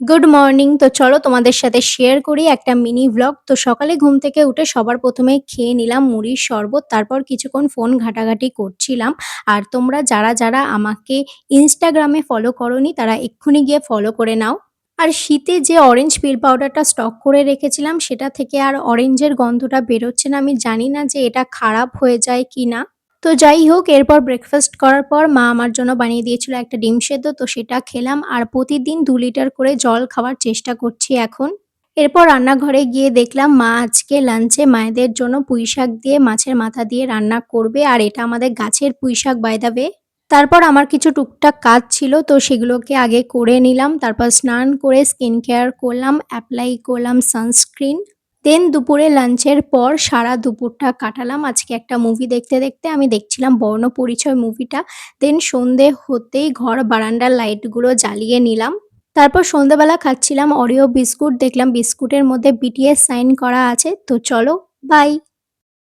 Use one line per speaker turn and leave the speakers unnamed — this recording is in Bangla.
Good morning. তো চলো তোমাদের সাথে শেয়ার করি একটা মিনি ভ্লগ। তো সকালে ঘুম থেকে উঠে সবার ১ম এ খেয়ে নিলাম মুড়ির শরবত। তারপর কিছুক্ষণ ফোন ঘাঁটাঘাঁটি করছিলাম। আর তোমরা যারা আমাকে Instagram এ ফলো করোনি তারা এক্ষুনি গিয়ে ফলো করে নাও। আর শীতে যে অরেঞ্জ পিল পাউডারটা স্টক করে রেখেছিলাম সেটা থেকে আর অরেঞ্জের গন্ধটা বেরোচ্ছে না। আমি জানি না যে এটা খারাপ হয়ে যায় কিনা। তো যাই হোক, এরপর ব্রেকফাস্ট করার পর মা আমার জন্য বানিয়ে দিয়েছিল একটা ডিম সেদ্ধ, তো সেটা খেলাম আর প্রতিদিন ২ লিটার করে জল খাওয়ার চেষ্টা করছি এখন। এরপর রান্নাঘরে গিয়ে দেখলাম মা আজকে লাঞ্চে মায়েদের জন্য পুঁইশাক দিয়ে মাছের মাথা দিয়ে রান্না করবে, আর এটা আমাদের গাছের পুঁইশাক বাই দ্য ওয়ে। তারপর আমার কিছু টুকটাক কাজ ছিল, তো সেগুলোকে আগে করে নিলাম। তারপর স্নান করে স্কিন কেয়ার করলাম, অ্যাপ্লাই করলাম সানস্ক্রিন। দেন দুপুরে লাঞ্চের পর সারা দুপুরটা কাটালাম আজকে একটা মুভি দেখতে দেখতে। আমি দেখছিলাম বর্ণপরিচয় মুভিটা। দেন সন্ধে হতেই ঘর বারান্দার লাইটগুলো জ্বালিয়ে নিলাম। তারপর সন্ধ্যাবেলা খাচ্ছিলাম অরিও বিস্কুট, দেখলাম বিস্কুটের মধ্যে বিটিএস সাইন করা আছে। তো চলো, বাই।